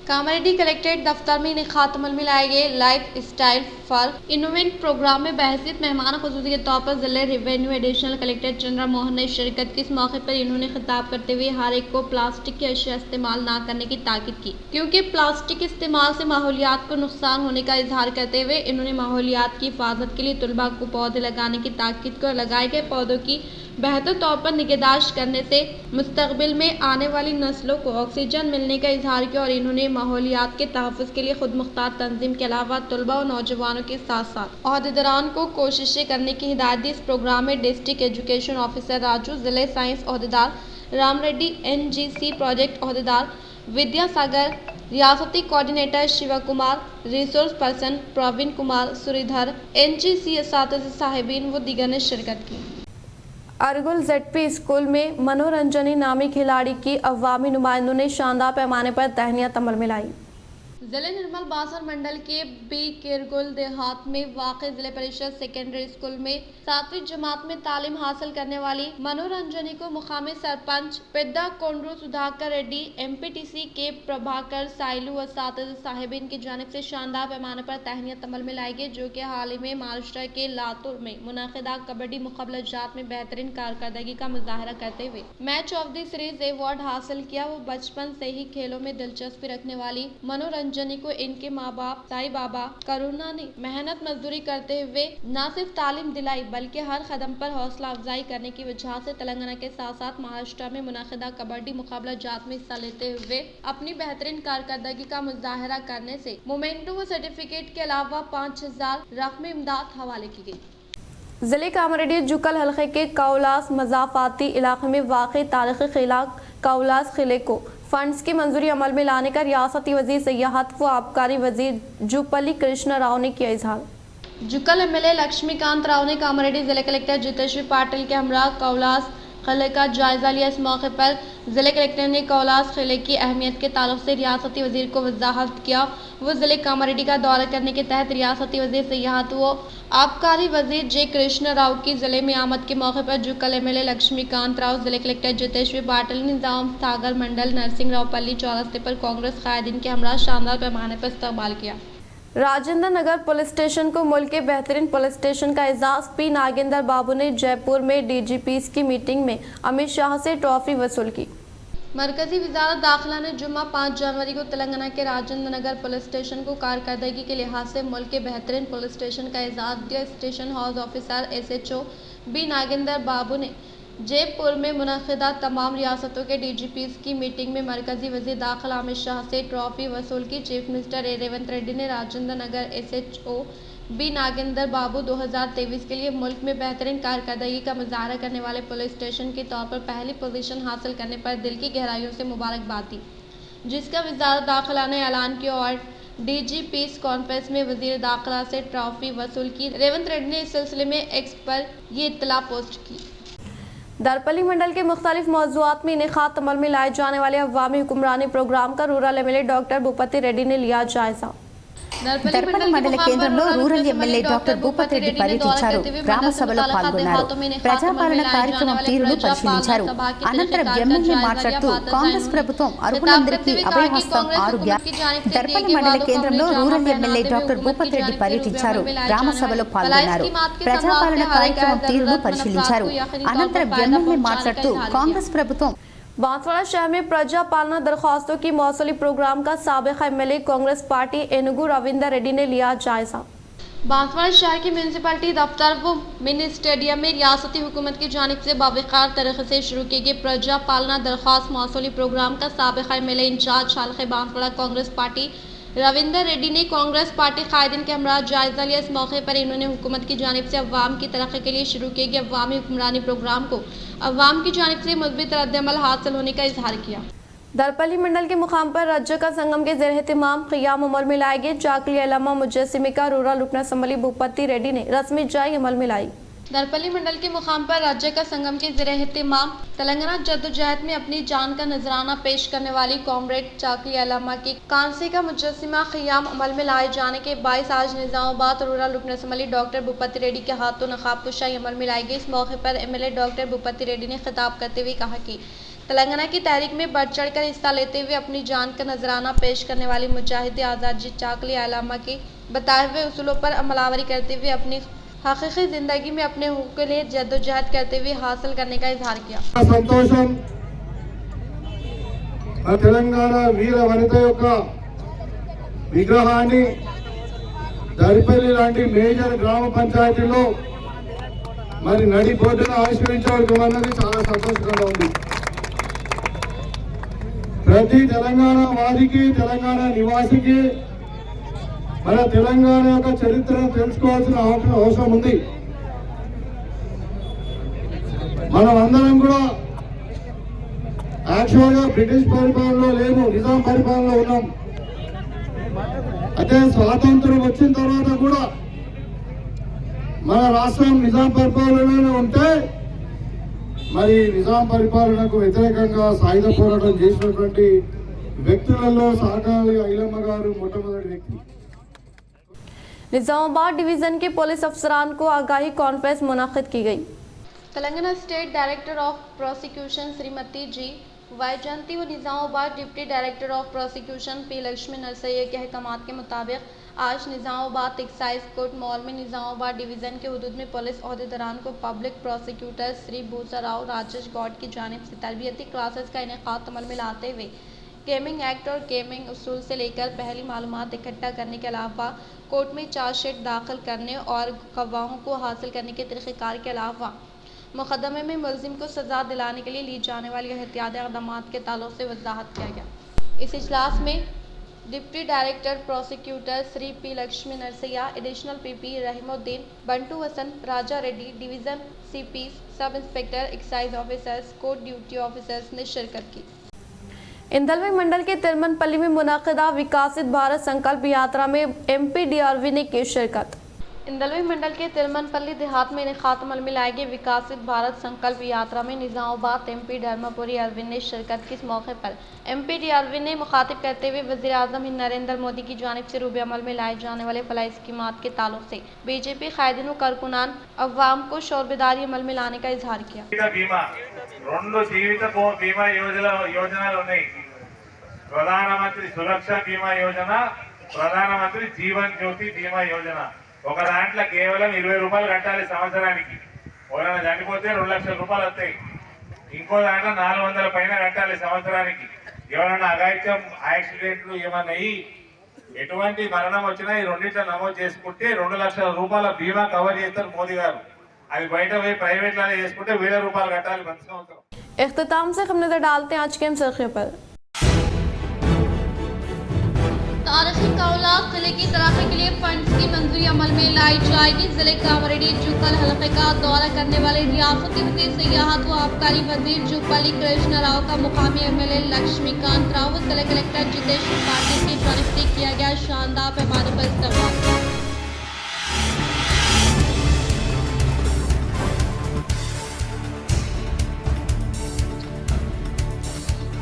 कामारेड्डी कलेक्ट्रेट दफ्तर में इनेकात अमल में लाए गए lifestyle for innovate programme में बहसियत मेहमान खुसूसी के तौर पर जिले revenue additional collector Chandra Mohan ने शिरकत की। इस मौके पर इन्होंने खिताब करते हुए हर एक को प्लास्टिक की अशिया इस्तेमाल ना करने की ताकीद की, क्योंकि प्लास्टिक के इस्तेमाल से माहौलियात को नुकसान होने का इजहार करते हुए इन्होंने माहौलियात की हिफाजत के लिए तलबा को पौधे लगाने की ताकीद की और लगाए गए पौधों की बेहतर तौर पर निगहदाश्त करने से मुस्तकबिल में आने वाली नस्लों को ऑक्सीजन मिलने का इजहार किया। और इन्होंने माहौलियात के तहफ़्फ़ुज़ के लिए खुद मुख्तार तंजीम के अलावा तलबा और नौजवानों के साथ साथ अहदेदारान को कोशिशें करने की हिदायत दी। इस प्रोग्राम में डिस्ट्रिक्ट एजुकेशन ऑफिसर राजू, जिले साइंस अहदेदार राम रेड्डी, NGC प्रोजेक्ट अहदेदार विद्यासागर, रियासती coordinator Shiva Kumar, resource person Praveen Kumar Sridhar, NGC असातिज़ा साहिबीन व दीगर ने शिरकत की। अरगुल ZP स्कूल में मनोरंजनी नामी खिलाड़ी की अवामी नुमाइंदों ने शानदार पैमाने पर तहनीत अमल में लाई। जिले निर्मल बासर मंडल के B किरगुल देहात में वाक़ जिले परिषद सेकेंडरी स्कूल में 7वीं जमात में तालीम हासिल करने वाली मनोरंजनी को मुकामी सरपंच पेद्दा कोंड्रू सुधाकर रेड्डी, MPTC के प्रभाकर साइलू व असातिज़ा साहिबीन की जानिब से शानदार पैमाने पर तहनीत अमल में लाई गई, जो कि हाल ही में महाराष्ट्र के लातूर में मुनाक़िदा कबड्डी मुक़ाबलाजात में बेहतरीन कारकर्दगी का मुजाहरा करते हुए match of the series award हासिल किया। वो बचपन से ही खेलों में दिलचस्पी रखने वाली मनोरंजनी को इनके माँ बाप साई बाबा करुणा ने मेहनत मजदूरी करते हुए न सिर्फ तालीम दिलाई बल्कि हर कदम पर हौसला अफजाई करने की वजह से तेलंगाना के साथ साथ महाराष्ट्र में मुनाक़िदा कबड्डी मुक़ाबलाजात में हिस्सा लेते हुए अपनी बेहतरीन कारकर्दगी का मुजाहरा करने से मोमेंटो व सर्टिफिकेट के अलावा 5000 रकम इमदाद हवाले की गई। जिले कामारेड्डी जुकल हल्के के कौलास मजाफाती इलाके में वाक़ तारीख़ी किला कौलास किले को फंड्स की मंजूरी अमल में लाने का रियासती वजीर सियाहत व आबकारी वजीर जुपल्ली कृष्ण राव ने किया इजहार। जुकल MLA लक्ष्मीकांत राव ने कामारेड्डी जिले कलेक्टर जितेश्वर पाटिल के हमरा कौलास किले का जायजा लिया। इस मौके पर जिले कलेक्टर ने कौलास किले की अहमियत के ताल्लुक से रियासती वजीर को वजाहत किया। वो जिले कामारेड्डी का दौरा करने के तहत रियासती वजीर सियाहत व आबकारी वजीर J कृष्ण राव की जिले में आमद के मौके पर जुकल MLA लक्ष्मीकांत राव, जिले कलेक्टर जितेश्वर पाटिल, निजाम सागर मंडल नरसिंह राव पल्ली चौरास्ते पर कांग्रेस कायदीन के हमरा शानदार पैमाने पर इस्तकबाल किया। राजेंद्र नगर पुलिस स्टेशन को मुल्क के बेहतरीन पुलिस स्टेशन का एजाज P नागेंद्र बाबू ने जयपुर में DGPs की मीटिंग में अमित शाह से ट्रॉफी वसूल की। मरकजी वजारत दाखिला ने जुम्मा 5 जनवरी को तेलंगाना के राजेंद्र नगर पुलिस स्टेशन को कारकर्दगी के लिहाज से मुल्क के बेहतरीन पुलिस स्टेशन का एजाज दिया। Station house officer SHO B Nagendra Babu ने जयपुर में मुनक़िदा तमाम रियासतों के डीजीपीज़ की मीटिंग में मरकजी वज़ीर दाखिला अमित शाह से ट्रॉफी वसूल की। चीफ मिनिस्टर रेवंत रेड्डी ने राजेंद्र नगर SHO बी नागेंद्र बाबू 2023 के लिए मुल्क में बेहतरीन कारकर्दगी का मुजाहरा करने वाले पुलिस स्टेशन के तौर पर पहली पोजीशन हासिल करने पर दिल की गहराइयों से मुबारकबाद दी, जिसका वज़ारत दाखिला ने ऐलान किया और DGP's कॉन्फ्रेंस में वज़ीर दाखिला से ट्रॉफी वसूल की। रेवंत रेड्डी ने इस सिलसिले में एक्स पर ये इत्तला पोस्ट की। दरपल्ली मंडल के मुख्तलिफ मौज़ूआत में इनेकाद अमल में लाए जाने वाले अवामी हुक्मरानी प्रोग्राम का rural MLA doctor Bhupathi Reddy ने लिया जायजा। దర్పల్లి మండల కేంద్రంలో rural MLA doctor Bhupathi Reddy పర్యటించారు. గ్రామ సభలో పాల్గొన్నారు. ప్రజాపాలన కార్యక్రమం తీరును పరిశీలించారు. అనంతరం ఎమ్మెల్యే మాట్లాడుతూ కాంగ్రెస్ ప్రభుత్వం అర్హులందరికీ అభయహస్తం ఆరోగ్య. దర్పల్లి మండల కేంద్రంలో rural MLA doctor Bhupathi Reddy పర్యటించారు. గ్రామ సభలో పాల్గొన్నారు. ప్రజాపాలన కార్యక్రమం తీరును పరిశీలించారు. అనంతరం ఎమ్మెల్యే మాట్లాడుతూ కాంగ్రెస్ ప్రభుత్వం बांसवाड़ा शहर में प्रजा पालना दरख्वास्तों की मौसूली प्रोग्राम का साबिक़ MLA कांग्रेस पार्टी एनुगु रविंदर रेड्डी ने लिया जायजा। बांसवाड़ा शहर की म्यूनसिपलिटी दफ्तर व मिनी स्टेडियम में रियासती हुकूमत की जानिब से बावकार तरीके से शुरू किए गए प्रजा पालना दरख्वास्त मौसूली प्रोग्राम का साबिक़ MLA इंचार्ज शालखे बांसवाड़ा कांग्रेस पार्टी रविंदर रेड्डी ने कांग्रेस पार्टी कायदीन के हमरा जायजा लिया। इस मौके पर इन्होंने हुकूमत की जानिब से अवाम की तरक्की के लिए शुरू किए गए अवामी हुक्मरानी प्रोग्राम को अवाम की जानिब से मुस्बित रद्द-ए-अमल हासिल होने का इजहार किया। दरपल्ली मंडल के मुकाम पर राज्य का संगम के ज़ेर एहतमाम क़ियाम अमल में लाए गए चाकली अलामा मुजस्सिमे का रूरल रुकन असम्बली भूपति रेड्डी ने रस्मी जाई अमल में लाई। दरपल्ली मंडल के मुकाम पर राज्य का संगम के ज़ेर एहतमाम तेलंगाना जद्दोजहद में अपनी जान का नजराना पेश करने वाली कॉमरेड चाकली अलामा की कांसे का मुजस्सिमा क़ियाम अमल में लाए जाने के बाईस आज निज़ामाबाद रूरल रुकन असम्बली डॉक्टर भूपति रेड्डी के हाथों नकाब कुशाई अमल में लाई गई। इस मौके पर MLA डॉक्टर भूपति रेड्डी ने खिताब करते हुए कहा कि तेलंगाना की तहरीक में बढ़ चढ़ कर हिस्सा लेते हुए अपनी जान का नजराना पेश करने वाली मुजाहिद आज़ादी चाकली अलामा के बताए हुए उसूलों पर अमलावरी करते हुए अपनी हकीकी जिंदगी में अपने हुकूक के लिए जद्दोजहद करते हुए हासिल करने का इजहार किया। సంతోషం తెలంగాణ వీర వనిత యొక్క విగ్రహాన్ని దరిపల్లి లాంటి మేజర్ గ్రామ పంచాయతీలో మరి నడి బోర్డును ఆవిష్కరించడం అన్నది చాలా సంతోషంగా ఉంది. ప్రతి తెలంగాణ వారికి తెలంగాణ నివాసికి మన తెలంగాణ యొక్క చరిత్రను తెలుసుకోవాల్సిన అవసరం ఉంది. మనం అందరం కూడా యాక్చువల్గా బ్రిటిష్ పరిపాలనలో లేము, నిజాం పరిపాలనలో ఉన్నాం. అయితే స్వాతంత్రం వచ్చిన తర్వాత కూడా మన రాష్ట్రం నిజాం పరిపాలనలోనే ఉంటే మరి నిజాం పరిపాలనకు వ్యతిరేకంగా సాయుధ పోరాటం చేసినటువంటి వ్యక్తులలో సాకాలి ఐలమ్మ గారు మొట్టమొదటి వ్యక్తి. निज़ामाबाद डिवीज़न के पुलिस अफसरान को आगाही कॉन्फ्रेंस मुनाकिद की गई। Telangana state director of prosecution Shrimati G Vaijayanti व Nizamabad deputy director of prosecution P Lakshmi Narasaiah के अहकामात के मुताबिक आज निज़ामाबाद एक्साइज कोर्ट मॉल में निज़ामाबाद डिवीज़न के हुदूद में पुलिस अहदेदारान को पब्लिक प्रोसिक्यूटर श्री भूसा राव राजेश गौड की जानिब से तरबियती क्लासेस का इनेकाद अमल में लाते हुए गेमिंग एक्ट और गेमिंग उसूल से लेकर पहली मालूमात इकट्ठा करने के अलावा कोर्ट में चार्जशीट दाखिल करने और गवाहों को हासिल करने के तरीक़ेकार के अलावा मुकदमे में मुलजिम को सज़ा दिलाने के लिए ली जाने वाली एहतियाती इक़दामात के ताल्लुक़ से वजाहत किया गया। इस इजलास में deputy director prosecutor Shri P Lakshmi Narasaiah, additional PP Rahimuddin, Bantu Hasan, Raja Reddy, division CPs, sub inspector, excise officers, court duty officers ने शिरकत की। इंदलवी मंडल के तिरमनपल्ली में मुनाकिदा विकसित भारत संकल्प यात्रा में MP DRV ने की शिरकत। इंदलवी मंडल के तिरमनपल्ली देहात में इनेकाद अमल में लाई गई विकसित भारत संकल्प यात्रा में निज़ामाबाद MP धर्मपुरी अरविंद ने शिरकत की। इस मौके पर MP DRV ने मुखातिब करते हुए वज़ीर आज़म नरेंद्र मोदी की जानिब से रूबे अमल में लाए जाने वाले फलाही स्कीमात के ताल्लुक से BJP कायदीन व कारकुनान अवाम को शोरबेदारी अमल में लाने का इजहार किया। ప్రధానమంత్రి సురక్ష బీమా యోజన, ప్రధానమంత్రి జీవన్ జ్యోతి బీమా యోజన. ఒక దాంట్లో కేవలం 20 రూపాయలు కట్టాలి సంవత్సరానికి. ఎవరైనా చనిపోతే 2 లక్షల రూపాయలు వస్తాయి. ఇంకో దాంట్లో 400 పైన కట్టాలి సంవత్సరానికి. ఎవరైనా అఘాయిత్యం యాక్సిడెంట్లు ఏమన్నా ఎటువంటి మరణం వచ్చినా ఈ రెండింటిలో నమోదు చేసుకుంటే 2 లక్షల రూపాయల బీమా కవర్ చేస్తారు మోదీ గారు. అవి బయట పోయి ప్రైవేట్లోనే చేసుకుంటే 1000 రూపాయలు కట్టాలి ప్రతి సంవత్సరం. इख्तिताम से हम नजर डालते हैं आज के सरखे पर। तारीखी कौलाक जिले की तरक्की के लिए फंड्स की मंजूरी अमल में लाई जाएगी। जिले कांवरेडी जुक्कल हलके का दौरा करने वाले रियासती वजीर सियाहत व आबकारी वजीर जुब्बली कृष्ण राव का मुकामी एमएलए लक्ष्मीकांत राव व जिला कलेक्टर जितेश पाटिल की जानिब से किया गया शानदार पैमाने पर इस्तेमाल।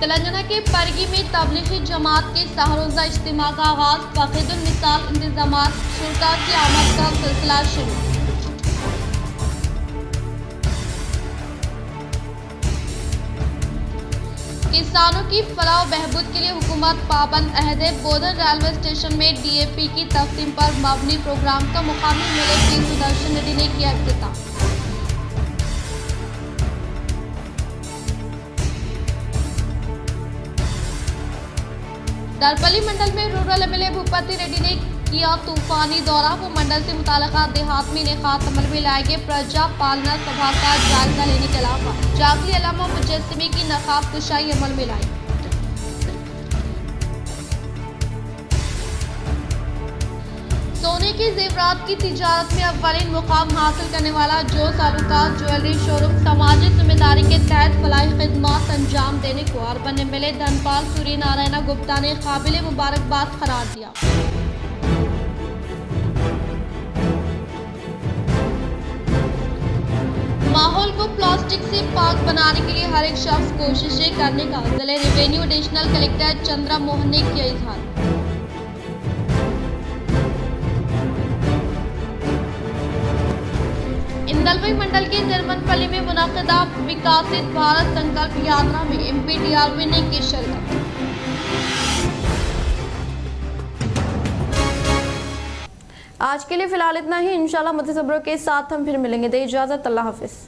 तेलंगाना के परगी में तबलीगी जमात के सहरोजा इज्तिमा का आगाज, फकीदुल मिसाल इंतजामात, शुरका की आमद का सिलसिला शुरू। किसानों की फलाह व बहबूद के लिए हुकूमत पाबंद अहद। बोधन रेलवे स्टेशन में DAP की तकसीम पर मबनी प्रोग्राम का मुकामी मेले के सुदर्शन रेड्डी ने किया इफ्तिताह। दरपल्ली मंडल में रूरल एमएलए भूपति रेड्डी ने किया तूफानी दौरा। वो मंडल से मुताल्लिका देहात में इनेकात अमल में लाए गए प्रजा पालना सभा का जायजा लेने के अलावा जागली अलामा मुजस्सिमी की नकाब कुशाई अमल में लाई। सोने के जेवरात की तिजारत में अव्वलीन मुकाम हासिल करने वाला जो तालुकात ज्वेलरी शोरूम सामाजिक जिम्मेदारी के तहत फलाही खिदमात अंजाम देने को अर्बन एमएलए धनपाल सूर्य नारायण गुप्ता ने काबिल मुबारकबाद करार दिया। माहौल को प्लास्टिक से पाक बनाने के लिए हर एक शख्स कोशिशें करने का जिले revenue additional collector Chandra Mohan ने किया इजहार। इंदलवई मंडल के निर्मनपल्ली में मुनाकिदा विकसित भारत संकल्प यात्रा में MPDRB ने की शिरकत। आज के लिए फिलहाल इतना ही। इंशाल्लाह मज़ीद खबरों के साथ हम फिर मिलेंगे। दे इजाज़त, अल्लाह हाफिज़।